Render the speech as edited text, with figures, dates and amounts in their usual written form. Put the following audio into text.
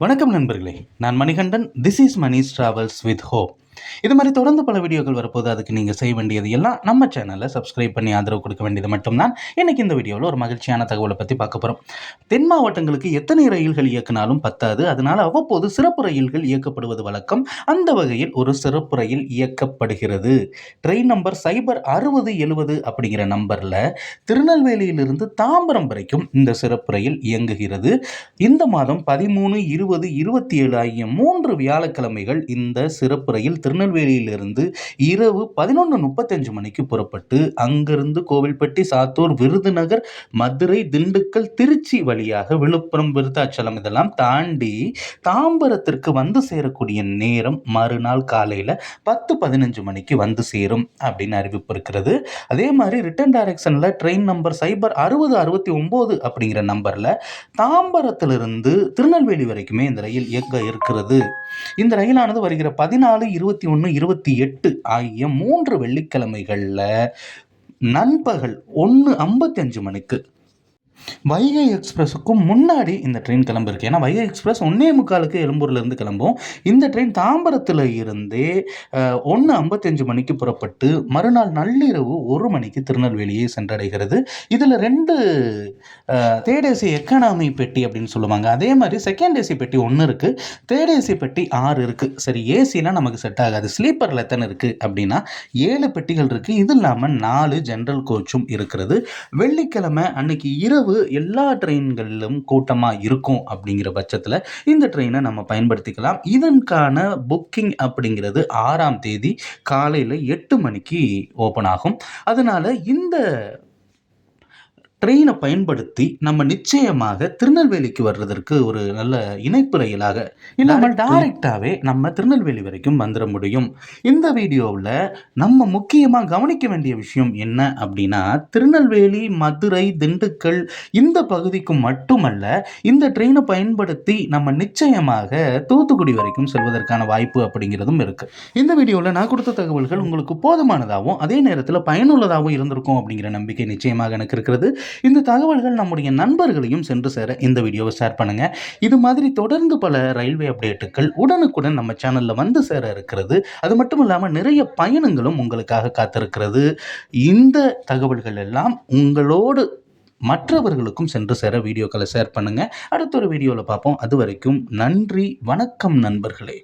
வணக்கம் நண்பர்களே, நான் Manikandan. This is Mani's travels with hope. இது மாதிரி தொடர்ந்து பல வீடியோக்கள் வரப்போது. அதுக்கு நீங்கள் செய்ய வேண்டியது எல்லாம் நம்ம சேனலை சப்ஸ்கிரைப் பண்ணி ஆதரவு கொடுக்க வேண்டியது மட்டும்தான். இன்னைக்கு இந்த வீடியோவில் ஒரு மகிழ்ச்சியான தகவலை பற்றி பார்க்க போகிறோம். தென் மாவட்டங்களுக்கு எத்தனை ரயில்கள் இயக்கினாலும் பத்தாது. அதனால் அவ்வப்போது சிறப்பு ரயில்கள் இயக்கப்படுவது வழக்கம். அந்த வகையில் ஒரு சிறப்பு ரயில் இயக்கப்படுகிறது. ட்ரெயின் நம்பர் சைபர் 6070 அப்படிங்கிற நம்பரில் திருநெல்வேலியிலிருந்து தாம்பரம் வரைக்கும் இந்த சிறப்பு ரயில் இயங்குகிறது. இந்த மாதம் 13, 20, 27 ஆகிய 3 வியாழக்கிழமைகள் இந்த சிறப்பு ரயில் திருநெல்வேலியிலிருந்து இரவு 11:35 மணிக்கு புறப்பட்டு அங்கிருந்து கோவில்பட்டி, சாத்தூர், விருதுநகர், மதுரை, திண்டுக்கல், திருச்சி வழியாக விழுப்புரம், விருத்தாச்சலம் இதெல்லாம் தாண்டி தாம்பரத்திற்கு வந்து சேரக்கூடிய நேரம் மறுநாள் காலையில் 10:15 மணிக்கு வந்து சேரும் அப்படின்னு அறிவிப்பு இருக்கிறது. அதே மாதிரி ரிட்டர்ன் டைரக்ஷனில் ட்ரெயின் நம்பர் சைபர் 6069 அப்படிங்கிற நம்பரில் தாம்பரத்திலிருந்து திருநெல்வேலி வரைக்குமே இந்த ரயில் இயக்க இருக்கிறது. இந்த ரயிலானது வருகிற 14, 21, 28 ஆகிய 3 வெள்ளிக்கிழமைகளில் நண்பகல் 1:55 மணிக்கு வைகை எக்ஸ்பிரஸுக்கும் முன்னாடி இந்த ட்ரெயின் கிளம்பிருக்கு. ஏன்னா வைகை எக்ஸ்பிரஸ் 1:45க்கு எழும்பூர்லேருந்து கிளம்பும். இந்த ட்ரெயின் தாம்பரத்தில் இருந்தே 1:55 மணிக்கு புறப்பட்டு மறுநாள் நள்ளிரவு 1 மணிக்கு திருநெல்வேலியை சென்றடைகிறது. இதில் 2 தேர்ட் ஏசி எக்கானமி பெட்டி அப்படின்னு சொல்லுவாங்க. அதே மாதிரி செகண்ட் ஏசி பெட்டி 1 இருக்குது, தேர்ட் ஏசி பெட்டி 6 இருக்குது. சரி, ஏசிலாம் நமக்கு செட் ஆகாது. ஸ்லீப்பரில் எத்தனை இருக்குது அப்படின்னா 7 பெட்டிகள் இருக்குது. இது இல்லாமல் 4 ஜென்ரல் கோச்சும் இருக்கிறது. வெள்ளிக்கிழமை அன்னைக்கு இரவு எல்லா ட்ரெயின்களிலும் கூட்டமாக இருக்கும். அப்படிங்கிற பட்சத்தில் இந்த ட்ரெயினை நம்ம பயன்படுத்திக்கலாம். இதற்கான புக்கிங் அப்படிங்கிறது 6ஆம் தேதி காலையில் 8 மணிக்கு ஓப்பன் ஆகும். அதனால் இந்த ட்ரெயினை பயன்படுத்தி நம்ம நிச்சயமாக திருநெல்வேலிக்கு வர்றதற்கு ஒரு நல்ல இணைப்பு ரயிலாக இல்லாமல் டைரெக்டாகவே நம்ம திருநெல்வேலி வரைக்கும் வந்துட முடியும். இந்த வீடியோவில் நம்ம முக்கியமாக கவனிக்க வேண்டிய விஷயம் என்ன அப்படின்னா, திருநெல்வேலி, மதுரை, திண்டுக்கல் இந்த பகுதிக்கு மட்டுமல்ல, இந்த ட்ரெயினை பயன்படுத்தி நம்ம நிச்சயமாக தூத்துக்குடி வரைக்கும் செல்வதற்கான வாய்ப்பு அப்படிங்கிறதும் இருக்குது. இந்த வீடியோவில் நான் கொடுத்த தகவல்கள் உங்களுக்கு போதுமானதாகவும் அதே நேரத்தில் பயனுள்ளதாகவும் இருந்திருக்கும் அப்படிங்கிற நம்பிக்கை நிச்சயமாக எனக்கு இருக்கிறது. இந்த தகவல்கள் நம்முடைய நண்பர்களையும் சென்று சேர இந்த வீடியோவை ஷேர் பண்ணுங்க. இது மாதிரி தொடர்ந்து பல ரயில்வே அப்டேட்டுகள் உடனுக்குடன் நம்ம சேனல்ல வந்து சேர இருக்கிறது. அது மட்டும் இல்லாமல் நிறைய பயணங்களும் உங்களுக்காக காத்திருக்கிறது. இந்த தகவல்கள் எல்லாம் உங்களோடு மற்றவர்களுக்கும் சென்று சேர வீடியோக்களை ஷேர் பண்ணுங்க. அடுத்த ஒரு வீடியோவில் பார்ப்போம். அது வரைக்கும் நன்றி, வணக்கம் நண்பர்களே.